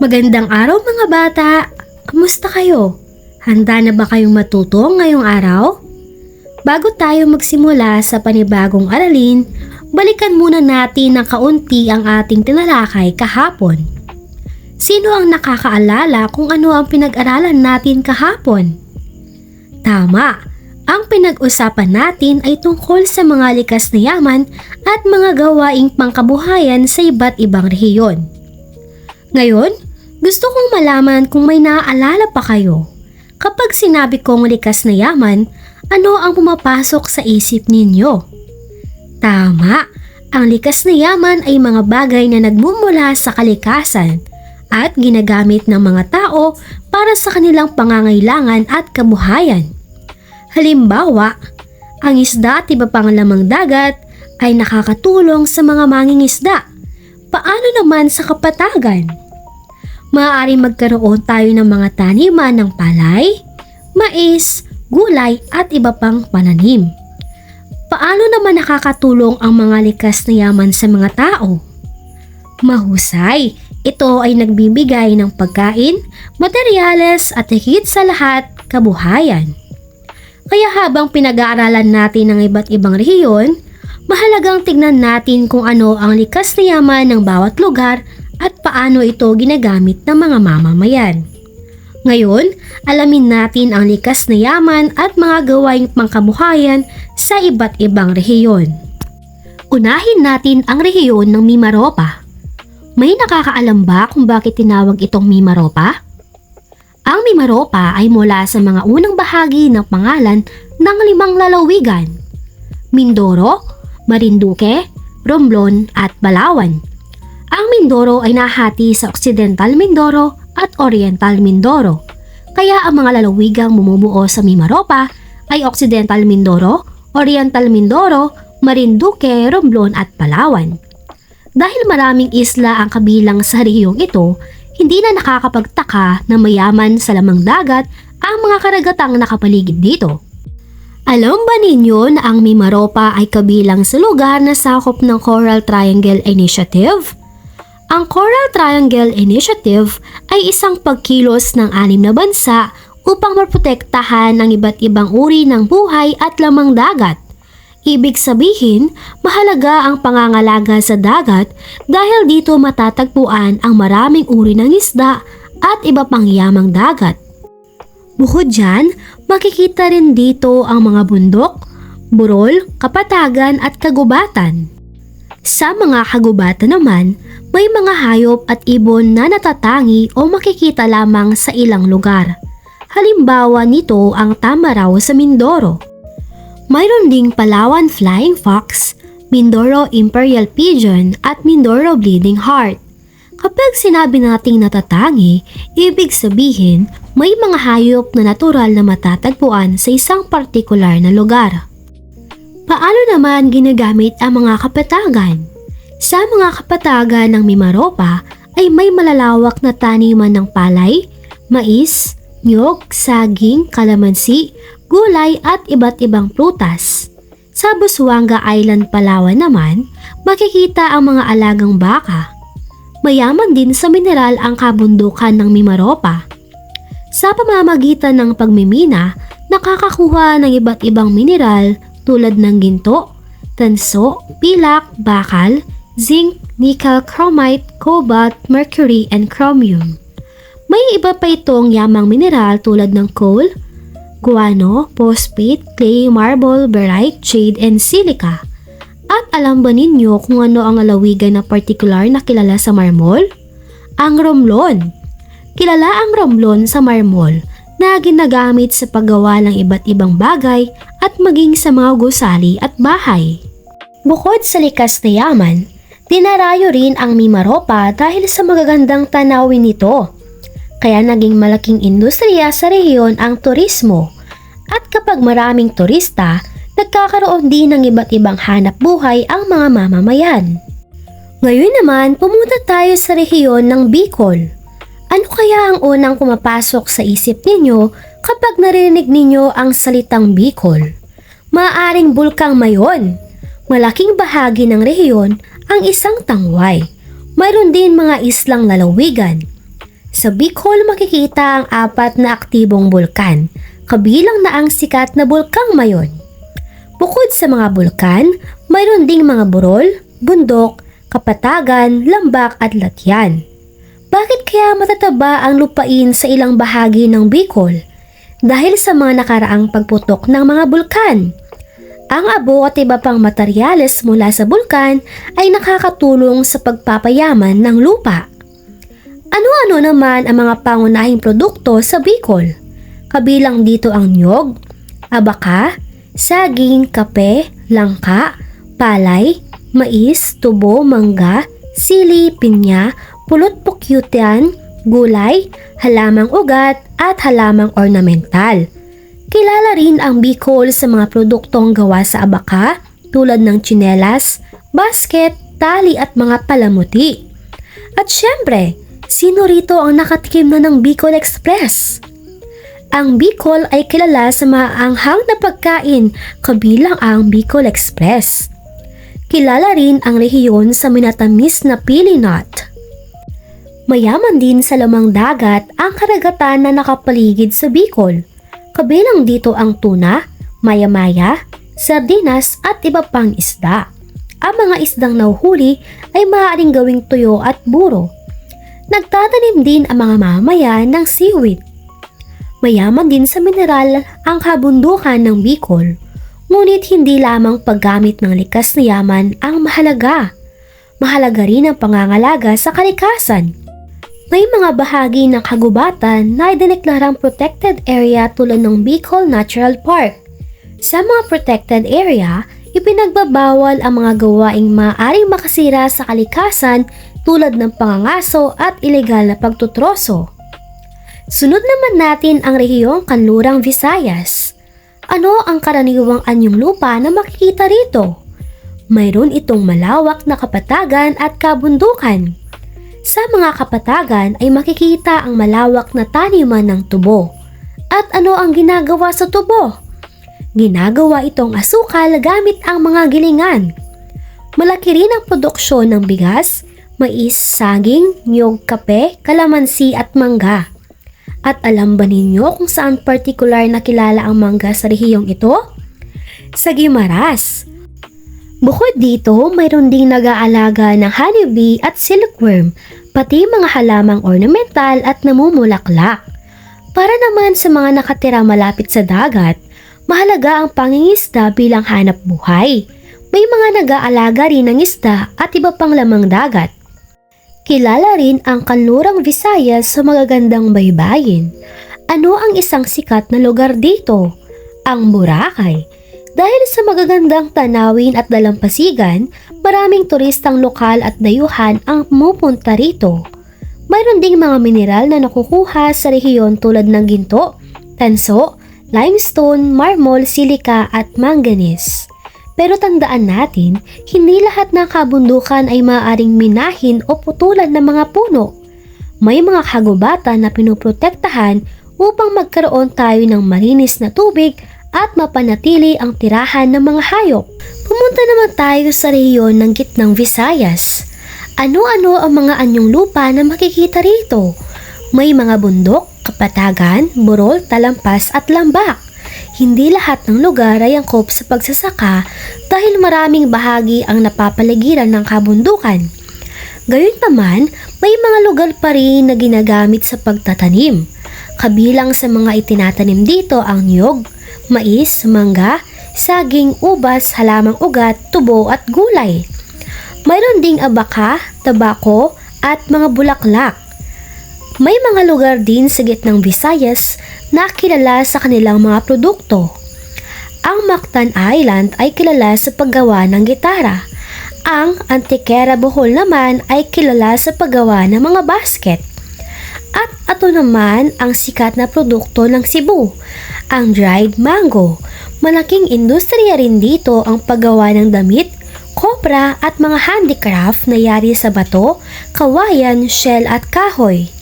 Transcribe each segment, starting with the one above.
Magandang araw mga bata! Kamusta kayo? Handa na ba kayong matuto ngayong araw? Bago tayo magsimula sa panibagong aralin, balikan muna natin ng kaunti ang ating tinalakay kahapon. Sino ang nakakaalala kung ano ang pinag-aralan natin kahapon? Tama! Ang pinag-usapan natin ay tungkol sa mga likas na yaman at mga gawaing pangkabuhayan sa iba't ibang rehiyon. Ngayon, gusto kong malaman kung may naaalala pa kayo. Kapag sinabi kong likas na yaman, ano ang pumapasok sa isip ninyo? Tama! Ang likas na yaman ay mga bagay na nagmumula sa kalikasan at ginagamit ng mga tao para sa kanilang pangangailangan at kabuhayan. Halimbawa, ang isda at iba pang lamang dagat ay nakakatulong sa mga mangingisda. Paano naman sa kapatagan? Maaaring magkaroon tayo ng mga taniman ng palay, mais, gulay at iba pang pananim. Paano naman nakakatulong ang mga likas na yaman sa mga tao? Mahusay! Ito ay nagbibigay ng pagkain, materyales at higit sa lahat, kabuhayan. Kaya habang pinag-aaralan natin ang iba't ibang rehiyon, mahalagang tignan natin kung ano ang likas na yaman ng bawat lugar at paano ito ginagamit ng mga mamamayan. Ngayon, alamin natin ang likas na yaman at mga gawaing pangkabuhayan sa iba't ibang rehiyon. Unahin natin ang rehiyon ng Mimaropa. May nakakaalam ba kung bakit tinawag itong Mimaropa? Ang Mimaropa ay mula sa mga unang bahagi ng pangalan ng 5 lalawigan: Mindoro, Marinduque, Romblon at Palawan. Ang Mindoro ay nahati sa Occidental Mindoro at Oriental Mindoro, kaya ang mga lalawigang bumubuo sa Mimaropa ay Occidental Mindoro, Oriental Mindoro, Marinduque, Romblon at Palawan. Dahil maraming isla ang kabilang sa rehiyong ito, hindi na nakakapagtaka na mayaman sa lamang dagat ang mga karagatang nakapaligid dito. Alam ba ninyo na ang Mimaropa ay kabilang sa lugar na sakop ng Coral Triangle Initiative? Ang Coral Triangle Initiative ay isang pagkilos ng 6 na bansa upang maprotektahan ang iba't ibang uri ng buhay at lamang dagat. Ibig sabihin, mahalaga ang pangangalaga sa dagat dahil dito matatagpuan ang maraming uri ng isda at iba pang yamang dagat. Bukod dyan, makikita rin dito ang mga bundok, burol, kapatagan at kagubatan. Sa mga kagubatan naman, may mga hayop at ibon na natatangi o makikita lamang sa ilang lugar. Halimbawa nito ang tamaraw sa Mindoro. Mayroon ding Palawan Flying Fox, Mindoro Imperial Pigeon at Mindoro Bleeding Heart. Kapag sinabi nating natatangi, ibig sabihin may mga hayop na natural na matatagpuan sa isang partikular na lugar. Paano naman ginagamit ang mga kapatagan? Sa mga kapatagan ng Mimaropa ay may malalawak na taniman ng palay, mais, niyog, saging, kalamansi, gulay at iba't ibang prutas. Sa Busuanga Island, Palawan naman, makikita ang mga alagang baka. Mayaman din sa mineral ang kabundukan ng Mimaropa. Sa pamamagitan ng pagmimina, nakakakuha ng iba't ibang mineral tulad ng ginto, tanso, pilak, bakal, zinc, nickel, chromite, cobalt, mercury, and chromium. May iba pa itong yamang mineral tulad ng coal, guano, phosphate, clay, marble, barite, jade, and silica. At alam ba ninyo kung ano ang lalawigan na partikular na kilala sa marmol? Ang Romblon. Kilala ang Romblon sa marmol na ginagamit sa paggawa ng iba't ibang bagay at maging sa mga gusali at bahay. Bukod sa likas na yaman, dinarayo rin ang Mimaropa dahil sa magagandang tanawin nito. Kaya naging malaking industriya sa rehiyon ang turismo. At kapag maraming turista, nagkakaroon din ng iba't ibang hanap buhay ang mga mamamayan. Ngayon naman, pumunta tayo sa rehiyon ng Bicol. Ano kaya ang unang pumapasok sa isip ninyo kapag narinig ninyo ang salitang Bicol? Maaaring bulkang Mayon. Malaking bahagi ng rehiyon ang isang tangway. Mayroon din mga islang lalawigan. Sa Bicol makikita ang 4 na aktibong bulkan, kabilang na ang sikat na bulkang Mayon. Bukod sa mga bulkan, mayroon ding mga burol, bundok, kapatagan, lambak at latyan. Bakit kaya matataba ang lupain sa ilang bahagi ng Bicol? Dahil sa mga nakaraang pagputok ng mga bulkan. Ang abo at iba pang materyales mula sa bulkan ay nakakatulong sa pagpapayaman ng lupa. Ano-ano naman ang mga pangunahing produkto sa Bicol? Kabilang dito ang niyog, abaka, saging, kape, langka, palay, mais, tubo, mangga, sili, pinya, pulot pukyutian, gulay, halamang ugat at halamang ornamental. Kilala rin ang Bicol sa mga produktong gawa sa abaka tulad ng tsinelas, basket, tali at mga palamuti. At syempre, sino rito ang nakatikim na ng Bicol Express? Ang Bicol ay kilala sa maanghang na pagkain kabilang ang Bicol Express. Kilala rin ang rehiyon sa minatamis na pili nut. Mayaman din sa lamang dagat ang karagatan na nakapaligid sa Bicol. Kabilang dito ang tuna, maya-maya, sardinas at iba pang isda. Ang mga isdang nahuhuli ay maaaring gawing tuyo at buro. Nagtatanim din ang mga mamamayan ng seaweed. Mayaman din sa mineral ang kabundukan ng Bicol, ngunit hindi lamang paggamit ng likas na yaman ang mahalaga. Mahalaga rin ang pangangalaga sa kalikasan. May mga bahagi ng kagubatan na idineklarang protected area tulad ng Bicol Natural Park. Sa mga protected area, ipinagbabawal ang mga gawaing maaaring makasira sa kalikasan tulad ng pangangaso at ilegal na pagtutroso. Sunod naman natin ang rehiyong Kanlurang Visayas. Ano ang karaniwang anyong lupa na makikita rito? Mayroon itong malawak na kapatagan at kabundukan. Sa mga kapatagan ay makikita ang malawak na taniman ng tubo. At ano ang ginagawa sa tubo? Ginagawa itong asukal gamit ang mga gilingan. Malaki rin ang produksyon ng bigas, mais, saging, niyog, kape, kalamansi at mangga. At alam ba ninyo kung saan partikular na kilala ang mangga sa rehiyong ito? Sa Guimaras. Bukod dito, mayroon ding nag-aalaga ng honeybee at silkworm, pati mga halamang ornamental at namumulaklak. Para naman sa mga nakatira malapit sa dagat, mahalaga ang pangingisda bilang hanap buhay. May mga nag-aalaga rin ng isda at iba pang lamang dagat. Kilala rin ang Kanlurang Visayas sa magagandang baybayin. Ano ang isang sikat na lugar dito? Ang Boracay. Dahil sa magagandang tanawin at dalampasigan, maraming turistang lokal at dayuhan ang pumupunta rito. Mayroon ding mga mineral na nakukuha sa rehiyon tulad ng ginto, tanso, limestone, marmol, silika at manganese. Pero tandaan natin, hindi lahat ng kabundukan ay maaaring minahin o putulan ng mga puno. May mga kagubatan na pinoprotektahan upang magkaroon tayo ng malinis na tubig at mapanatili ang tirahan ng mga hayop. Pumunta naman tayo sa rehiyon ng Gitnang Visayas. Ano-ano ang mga anyong lupa na makikita rito? May mga bundok, kapatagan, burol, talampas at lambak. Hindi lahat ng lugar ay angkop sa pagsasaka dahil maraming bahagi ang napapaligiran ng kabundukan. Gayunpaman, may mga lugar pa rin na ginagamit sa pagtatanim. Kabilang sa mga itinatanim dito ang niyog, mais, mangga, saging, ubas, halamang ugat, tubo at gulay. Mayroon ding abaka, tabako at mga bulaklak. May mga lugar din sa Gitnang Visayas na kilala sa kanilang mga produkto. Ang Mactan Island ay kilala sa paggawa ng gitara. Ang Antequera Bohol naman ay kilala sa paggawa ng mga basket. At ito naman ang sikat na produkto ng Cebu, ang dried mango. Malaking industriya rin dito ang paggawa ng damit, kopra at mga handicraft na yari sa bato, kawayan, shell at kahoy.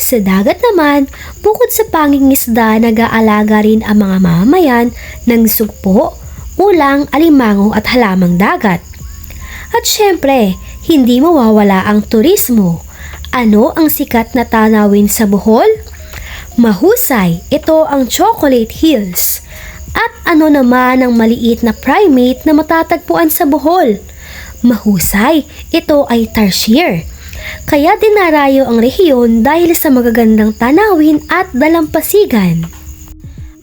Sa dagat naman, bukod sa pangingisda, nag-aalaga rin ang mga mamamayan ng sugpo, ulang, alimango at halamang dagat. At syempre, hindi mawawala ang turismo. Ano ang sikat na tanawin sa Bohol? Mahusay, ito ang Chocolate Hills. At ano naman ang maliit na primate na matatagpuan sa Bohol? Mahusay, ito ay Tarsier. Kaya dinarayo ang rehiyon dahil sa magagandang tanawin at dalampasigan.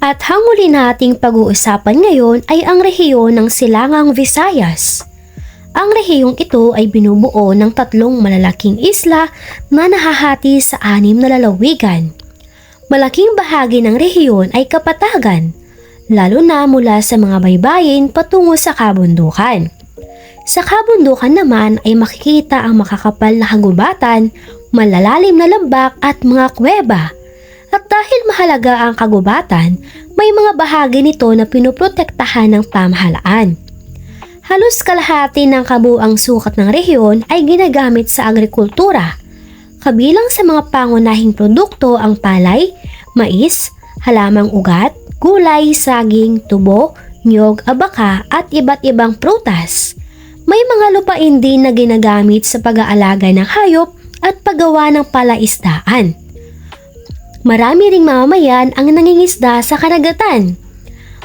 At ang huli nating pag-uusapan ngayon ay ang rehiyon ng Silangang Visayas. Ang rehiyong ito ay binubuo ng 3 malalaking isla na nahahati sa 6 na lalawigan. Malaking bahagi ng rehiyon ay kapatagan, lalo na mula sa mga baybayin patungo sa kabundukan. Sa kabundukan naman ay makikita ang makakapal na kagubatan, malalalim na lambak at mga kuweba. At dahil mahalaga ang kagubatan, may mga bahagi nito na pinoprotektahan ng pamahalaan. Halos kalahati ng kabuang sukat ng rehiyon ay ginagamit sa agrikultura. Kabilang sa mga pangunahing produkto ang palay, mais, halamang ugat, gulay, saging, tubo, nyog, abaka at iba't ibang prutas. May mga lupain din na ginagamit sa pag-aalaga ng hayop at paggawa ng palaisdaan. Marami ring mamamayan ang nangingisda sa karagatan.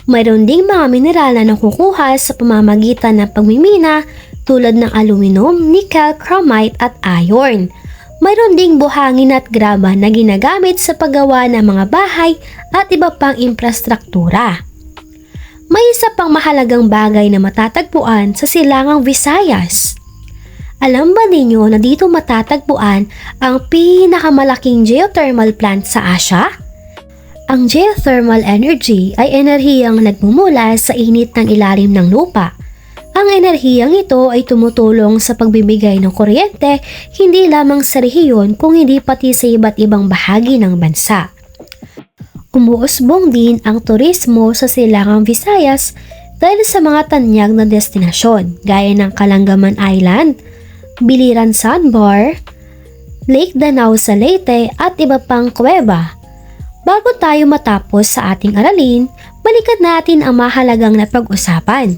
Mayroon ding mga mineral na nakukuha sa pamamagitan ng pagmimina tulad ng aluminum, nickel, chromite at iron. Mayroon ding buhangin at graba na ginagamit sa paggawa ng mga bahay at iba pang infrastruktura. May isa pang mahalagang bagay na matatagpuan sa Silangang Visayas. Alam ba ninyo na dito matatagpuan ang pinakamalaking geothermal plant sa Asia? Ang geothermal energy ay enerhiyang nagmumula sa init ng ilalim ng lupa. Ang enerhiyang ito ay tumutulong sa pagbibigay ng kuryente hindi lamang sa rehiyon kung hindi pati sa iba't ibang bahagi ng bansa. Umuusbong din ang turismo sa Silangang Visayas dahil sa mga tanyag na destinasyon gaya ng Kalangaman Island, Biliran Sandbar, Lake Danau sa Leyte at iba pang kuweba. Bago tayo matapos sa ating aralin, balikan natin ang mahalagang na pag-usapan.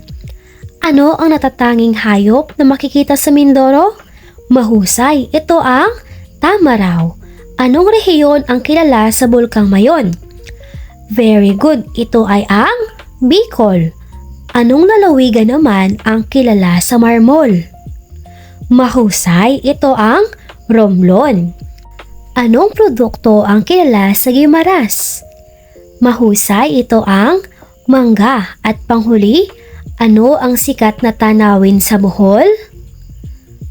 Ano ang natatanging hayop na makikita sa Mindoro? Mahusay, ito ang Tamaraw. Anong rehiyon ang kilala sa Bulkang Mayon? Very good, ito ay ang Bicol. Anong lalawigan naman ang kilala sa Marmol? Mahusay, ito ang Romblon. Anong produkto ang kilala sa Guimaras? Mahusay, ito ang mangga. At panghuli, ano ang sikat na tanawin sa Bohol?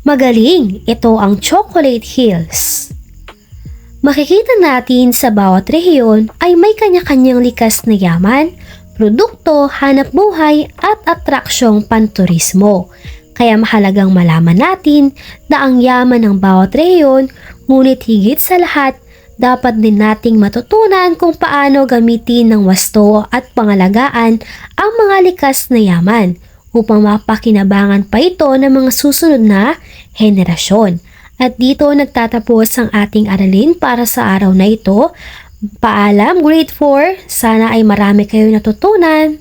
Magaling, ito ang Chocolate Hills. Makikita natin sa bawat rehiyon ay may kanya-kanyang likas na yaman, produkto, hanap buhay at atraksyong panturismo. Kaya mahalagang malaman natin na ang yaman ng bawat rehiyon, ngunit higit sa lahat, dapat din nating matutunan kung paano gamitin ng wasto at pangalagaan ang mga likas na yaman upang mapakinabangan pa ito ng mga susunod na henerasyon. At dito nagtatapos ang ating aralin para sa araw na ito. Paalam, grade 4. Sana ay marami kayong natutunan.